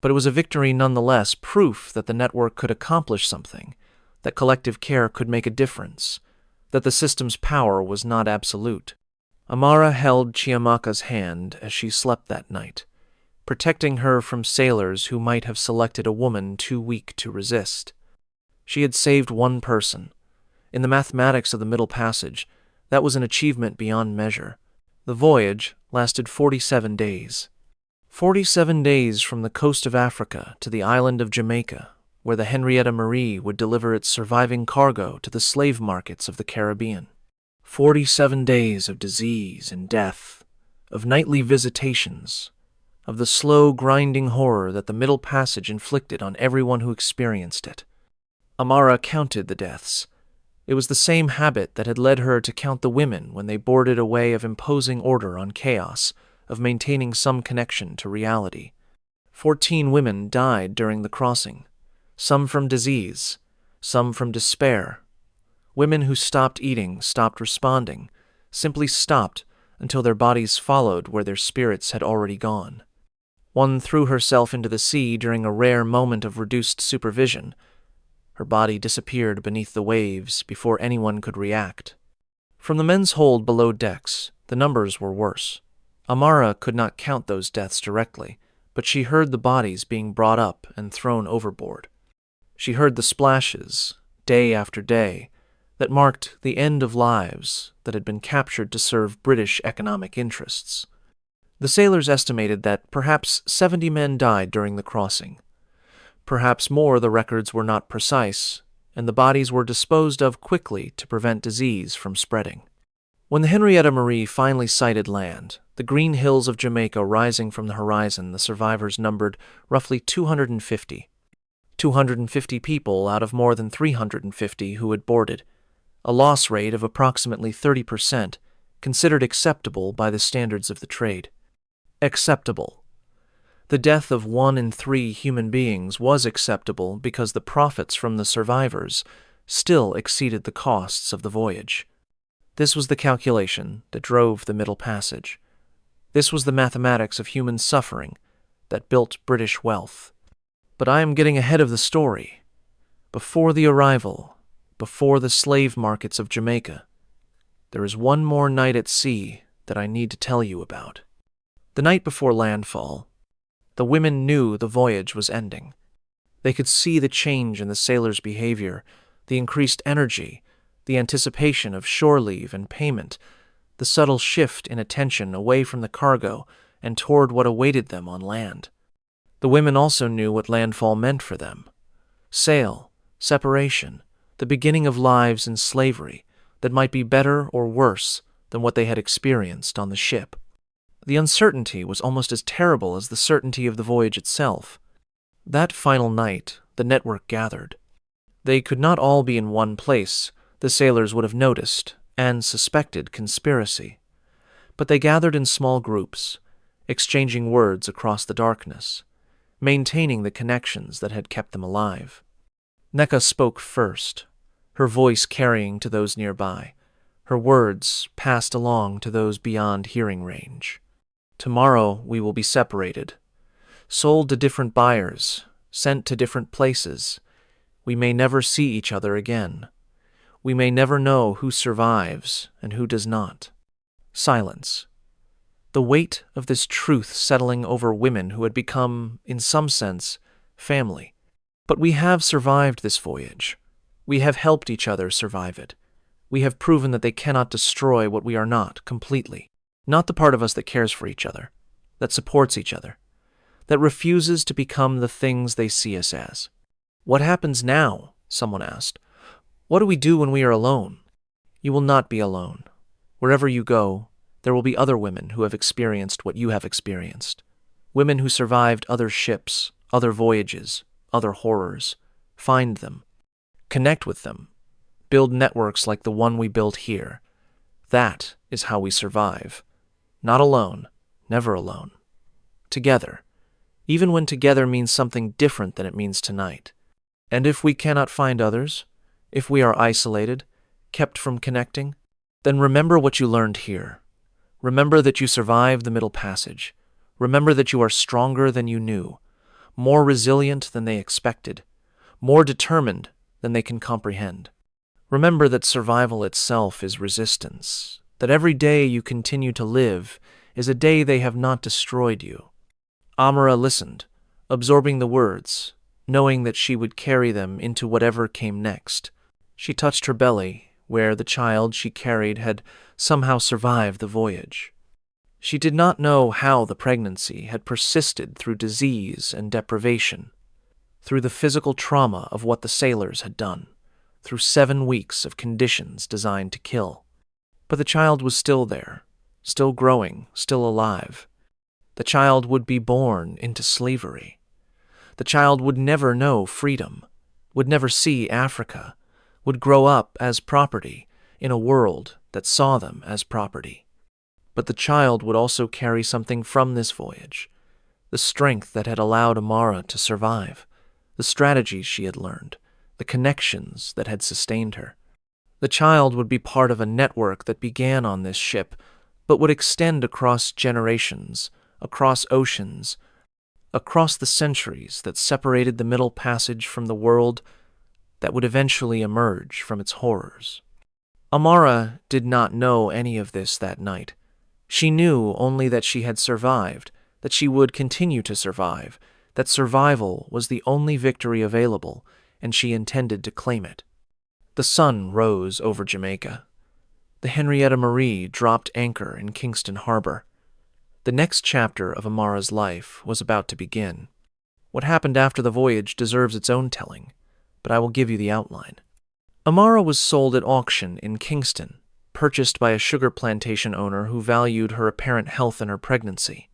But it was a victory nonetheless, proof that the network could accomplish something, that collective care could make a difference, that the system's power was not absolute. Amara held Chiamaka's hand as she slept that night, protecting her from sailors who might have selected a woman too weak to resist. She had saved one person. In the mathematics of the Middle Passage, that was an achievement beyond measure. The voyage lasted 47 days. 47 days from the coast of Africa to the island of Jamaica, where the Henrietta would deliver its surviving cargo to the slave markets of the Caribbean. 47 days of disease and death, of nightly visitations, of the slow, grinding horror that the Middle Passage inflicted on everyone who experienced it. Amara counted the deaths. It was the same habit that had led her to count the women when they boarded a way of imposing order on chaos, of maintaining some connection to reality. 14 women died during the crossing, some from disease, some from despair. Women who stopped eating, stopped responding, simply stopped until their bodies followed where their spirits had already gone. One threw herself into the sea during a rare moment of reduced supervision. Her body disappeared beneath the waves before anyone could react. From the men's hold below decks, the numbers were worse. Amara could not count those deaths directly, but she heard the bodies being brought up and thrown overboard. She heard the splashes, day after day, that marked the end of lives that had been captured to serve British economic interests. The sailors estimated that perhaps 70 men died during the crossing. Perhaps more, the records were not precise, and the bodies were disposed of quickly to prevent disease from spreading. When the Henrietta Marie finally sighted land, the green hills of Jamaica rising from the horizon, the survivors numbered roughly 250. 250 people out of more than 350 who had boarded, a loss rate of approximately 30%, considered acceptable by the standards of the trade. Acceptable. The death of 1 in 3 human beings was acceptable because the profits from the survivors still exceeded the costs of the voyage. This was the calculation that drove the Middle Passage. This was the mathematics of human suffering that built British wealth. But I am getting ahead of the story. Before the arrival, before the slave markets of Jamaica, there is one more night at sea that I need to tell you about. The night before landfall, the women knew the voyage was ending. They could see the change in the sailors' behavior, the increased energy, the anticipation of shore leave and payment, the subtle shift in attention away from the cargo and toward what awaited them on land. The women also knew what landfall meant for them. Sale, separation, the beginning of lives in slavery that might be better or worse than what they had experienced on the ship. The uncertainty was almost as terrible as the certainty of the voyage itself. That final night, the network gathered. They could not all be in one place. The sailors would have noticed and suspected conspiracy. But they gathered in small groups, exchanging words across the darkness, maintaining the connections that had kept them alive. Nneka spoke first, her voice carrying to those nearby, her words passed along to those beyond hearing range. Tomorrow we will be separated, sold to different buyers, sent to different places. We may never see each other again. We may never know who survives and who does not. Silence. The weight of this truth settling over women who had become, in some sense, family. But we have survived this voyage. We have helped each other survive it. We have proven that they cannot destroy what we are not completely. Not the part of us that cares for each other, that supports each other, that refuses to become the things they see us as. What happens now? Someone asked. What do we do when we are alone? You will not be alone. Wherever you go, there will be other women who have experienced what you have experienced. Women who survived other ships, other voyages, other horrors. Find them. Connect with them. Build networks like the one we built here. That is how we survive. Not alone, never alone. Together, even when together means something different than it means tonight. And if we cannot find others, if we are isolated, kept from connecting, then remember what you learned here. Remember that you survived the Middle Passage. Remember that you are stronger than you knew, more resilient than they expected, more determined than they can comprehend. Remember that survival itself is resistance, that every day you continue to live is a day they have not destroyed you. Amara listened, absorbing the words, knowing that she would carry them into whatever came next. She touched her belly, where the child she carried had somehow survived the voyage. She did not know how the pregnancy had persisted through disease and deprivation, through the physical trauma of what the sailors had done, through 7 weeks of conditions designed to kill. But the child was still there, still growing, still alive. The child would be born into slavery. The child would never know freedom, would never see Africa, would grow up as property in a world that saw them as property. But the child would also carry something from this voyage, the strength that had allowed Amara to survive, the strategies she had learned, the connections that had sustained her. The child would be part of a network that began on this ship, but would extend across generations, across oceans, across the centuries that separated the Middle Passage from the world that would eventually emerge from its horrors. Amara did not know any of this that night. She knew only that she had survived, that she would continue to survive, that survival was the only victory available, and she intended to claim it. The sun rose over Jamaica. The Henrietta Marie dropped anchor in Kingston Harbor. The next chapter of Amara's life was about to begin. What happened after the voyage deserves its own telling, but I will give you the outline. Amara was sold at auction in Kingston, purchased by a sugar plantation owner who valued her apparent health in her pregnancy.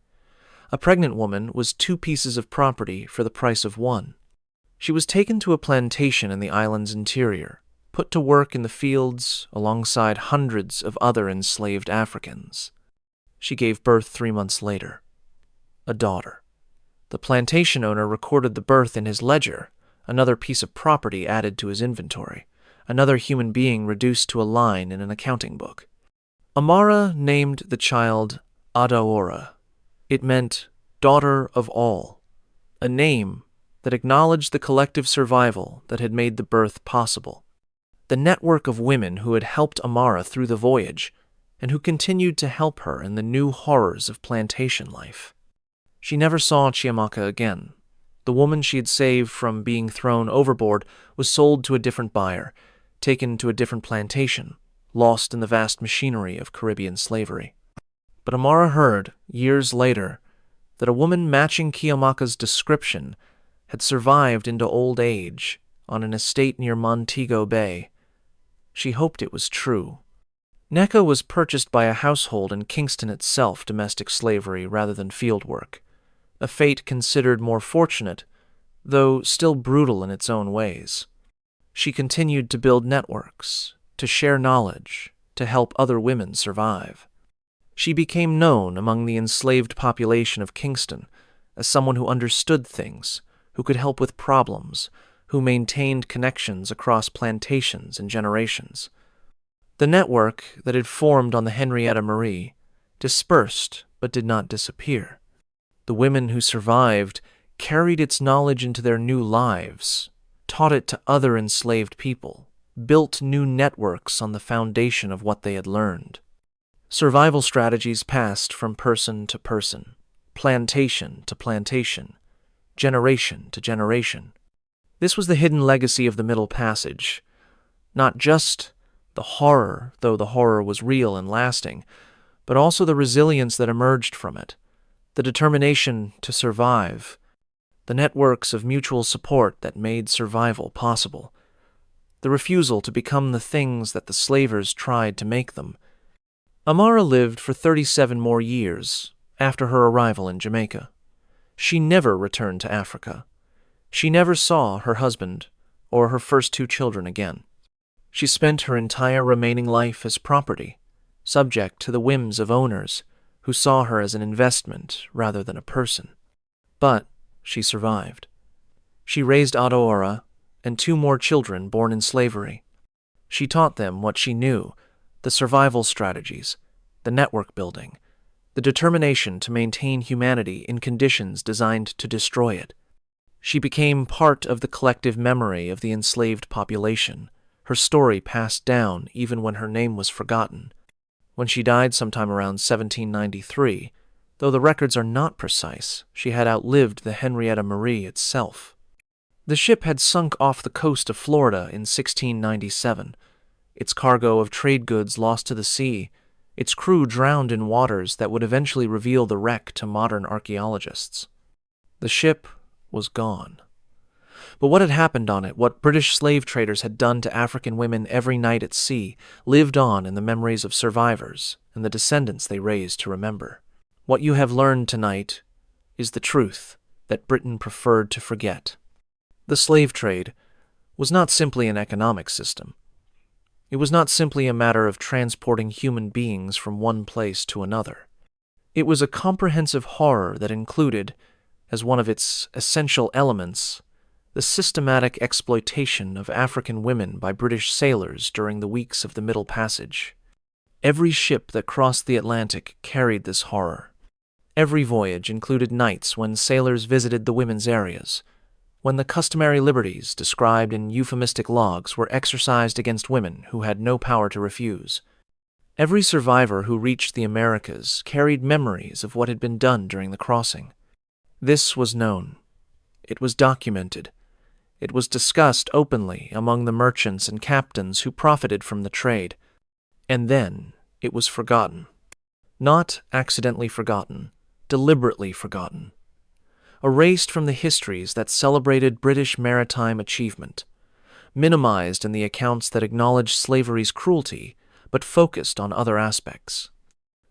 A pregnant woman was 2 pieces of property for the price of 1. She was taken to a plantation in the island's interior, put to work in the fields alongside hundreds of other enslaved Africans. She gave birth 3 months later. A daughter. The plantation owner recorded the birth in his ledger, another piece of property added to his inventory, another human being reduced to a line in an accounting book. Amara named the child Adaora. It meant daughter of all, a name that acknowledged the collective survival that had made the birth possible. The network of women who had helped Amara through the voyage and who continued to help her in the new horrors of plantation life. She never saw Chiamaka again. The woman she had saved from being thrown overboard was sold to a different buyer, taken to a different plantation, lost in the vast machinery of Caribbean slavery. But Amara heard, years later, that a woman matching Chiamaka's description had survived into old age on an estate near Montego Bay. She hoped it was true. Nneka was purchased by a household in Kingston itself, domestic slavery rather than field work, a fate considered more fortunate, though still brutal in its own ways. She continued to build networks, to share knowledge, to help other women survive. She became known among the enslaved population of Kingston as someone who understood things, who could help with problems, who maintained connections across plantations and generations. The network that had formed on the Henrietta Marie dispersed but did not disappear. The women who survived carried its knowledge into their new lives, taught it to other enslaved people, built new networks on the foundation of what they had learned. Survival strategies passed from person to person, plantation to plantation, generation to generation. This was the hidden legacy of the Middle Passage. Not just the horror, though the horror was real and lasting, but also the resilience that emerged from it, the determination to survive, the networks of mutual support that made survival possible, the refusal to become the things that the slavers tried to make them. Amara lived for 37 more years after her arrival in Jamaica. She never returned to Africa. She never saw her husband or her first 2 children again. She spent her entire remaining life as property, subject to the whims of owners who saw her as an investment rather than a person. But she survived. She raised Adaora and 2 more children born in slavery. She taught them what she knew, the survival strategies, the network building, the determination to maintain humanity in conditions designed to destroy it. She became part of the collective memory of the enslaved population, her story passed down even when her name was forgotten. When she died sometime around 1793, though the records are not precise, she had outlived the Henrietta Marie itself. The ship had sunk off the coast of Florida in 1697, its cargo of trade goods lost to the sea, its crew drowned in waters that would eventually reveal the wreck to modern archaeologists. The ship was gone. But what had happened on it, what British slave traders had done to African women every night at sea, lived on in the memories of survivors and the descendants they raised to remember. What you have learned tonight is the truth that Britain preferred to forget. The slave trade was not simply an economic system. It was not simply a matter of transporting human beings from one place to another. It was a comprehensive horror that included, as one of its essential elements, the systematic exploitation of African women by British sailors during the weeks of the Middle Passage. Every ship that crossed the Atlantic carried this horror. Every voyage included nights when sailors visited the women's areas, when the customary liberties described in euphemistic logs were exercised against women who had no power to refuse. Every survivor who reached the Americas carried memories of what had been done during the crossing. This was known. It was documented. It was discussed openly among the merchants and captains who profited from the trade. And then it was forgotten. Not accidentally forgotten, deliberately forgotten. Erased from the histories that celebrated British maritime achievement. Minimized in the accounts that acknowledged slavery's cruelty, but focused on other aspects.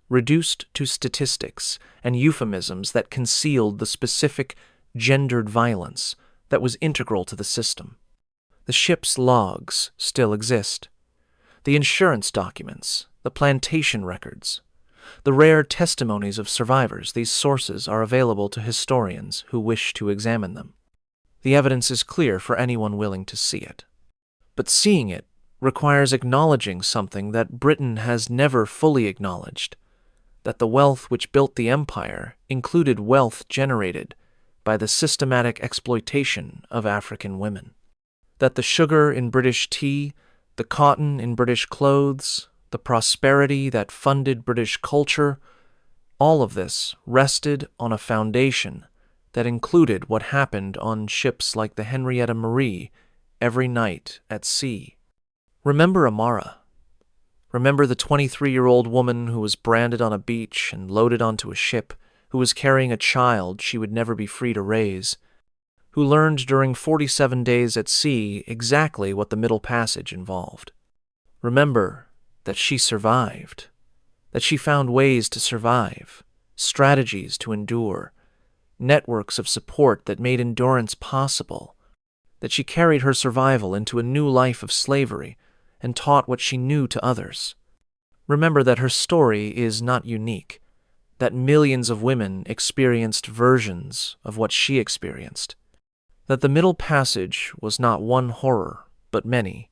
Reduced to statistics and euphemisms that concealed the specific gendered violence that was integral to the system. The ship's logs still exist. The insurance documents, the plantation records, the rare testimonies of survivors, these sources are available to historians who wish to examine them. The evidence is clear for anyone willing to see it. But seeing it requires acknowledging something that Britain has never fully acknowledged, that the wealth which built the empire included wealth generated by the systematic exploitation of African women. That the sugar in British tea, the cotton in British clothes, the prosperity that funded British culture, all of this rested on a foundation that included what happened on ships like the Henrietta Marie every night at sea. Remember Amara. Remember the 23-year-old woman who was branded on a beach and loaded onto a ship, who was carrying a child she would never be free to raise, who learned during 47 days at sea exactly what the Middle Passage involved. Remember that she survived, that she found ways to survive, strategies to endure, networks of support that made endurance possible, that she carried her survival into a new life of slavery and taught what she knew to others. Remember that her story is not unique, that millions of women experienced versions of what she experienced, that the Middle Passage was not one horror, but many,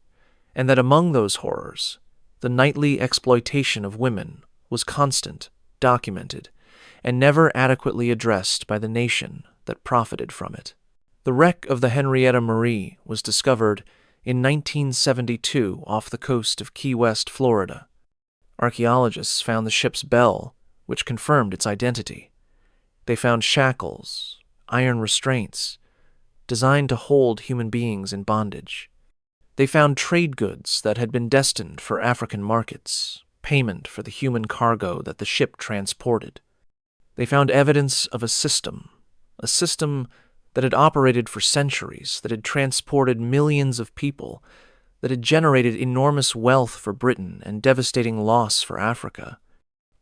and that among those horrors, the nightly exploitation of women was constant, documented, and never adequately addressed by the nation that profited from it. The wreck of the Henrietta Marie was discovered in 1972 off the coast of Key West, Florida. Archaeologists found the ship's bell, which confirmed its identity. They found shackles, iron restraints, designed to hold human beings in bondage. They found trade goods that had been destined for African markets, payment for the human cargo that the ship transported. They found evidence of a system that had operated for centuries, that had transported millions of people, that had generated enormous wealth for Britain and devastating loss for Africa.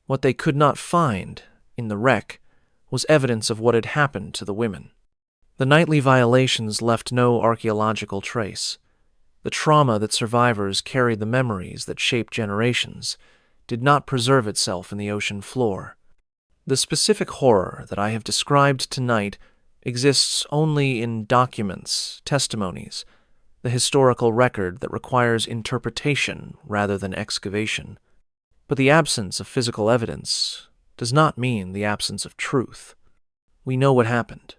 What they could not find in the wreck was evidence of what had happened to the women. The nightly violations left no archaeological trace. The trauma that survivors carried, the memories that shaped generations, did not preserve itself in the ocean floor. The specific horror that I have described tonight exists only in documents, testimonies, the historical record that requires interpretation rather than excavation. But the absence of physical evidence does not mean the absence of truth. We know what happened.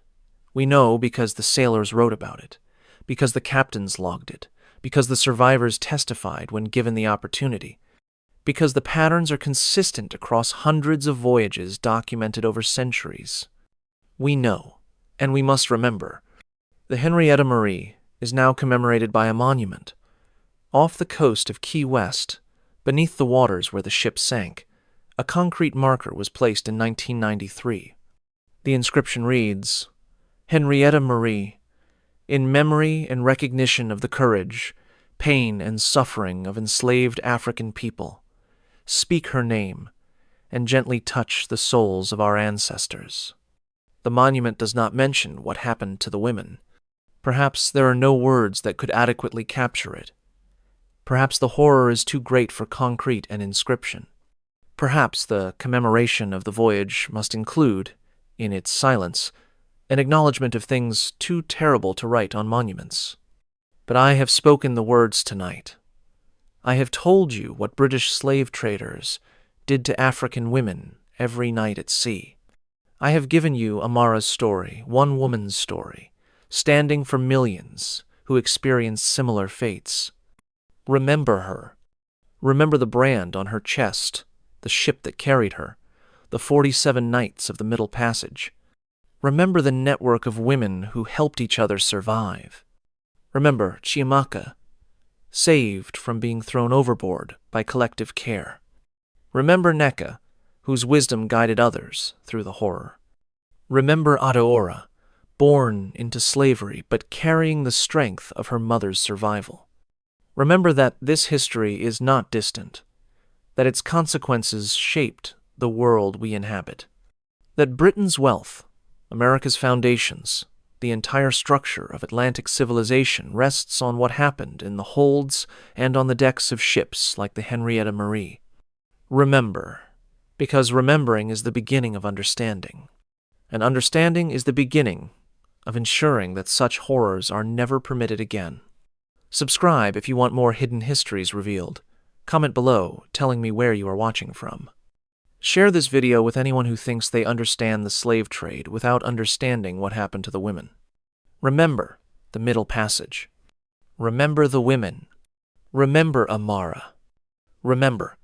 We know because the sailors wrote about it, because the captains logged it, because the survivors testified when given the opportunity, because the patterns are consistent across hundreds of voyages documented over centuries. We know, and we must remember. The Henrietta Marie is now commemorated by a monument. Off the coast of Key West, beneath the waters where the ship sank, a concrete marker was placed in 1993. The inscription reads, "Henrietta Marie, in memory and recognition of the courage, pain, and suffering of enslaved African people, speak her name and gently touch the souls of our ancestors." The monument does not mention what happened to the women. Perhaps there are no words that could adequately capture it. Perhaps the horror is too great for concrete and inscription. Perhaps the commemoration of the voyage must include, in its silence, an acknowledgement of things too terrible to write on monuments. But I have spoken the words tonight. I have told you what British slave traders did to African women every night at sea. I have given you Amara's story, one woman's story, standing for millions who experienced similar fates. Remember her. Remember the brand on her chest, the ship that carried her, the 47 nights of the Middle Passage. Remember the network of women who helped each other survive. Remember Chiamaka, saved from being thrown overboard by collective care. Remember Neka, whose wisdom guided others through the horror. Remember Adaora, born into slavery but carrying the strength of her mother's survival. Remember that this history is not distant, that its consequences shaped the world we inhabit, that Britain's wealth, America's foundations, the entire structure of Atlantic civilization rests on what happened in the holds and on the decks of ships like the Henrietta Marie. Remember, because remembering is the beginning of understanding, and understanding is the beginning of ensuring that such horrors are never permitted again. Subscribe if you want more hidden histories revealed. Comment below telling me where you are watching from. Share this video with anyone who thinks they understand the slave trade without understanding what happened to the women. Remember the Middle Passage. Remember the women. Remember Amara. Remember,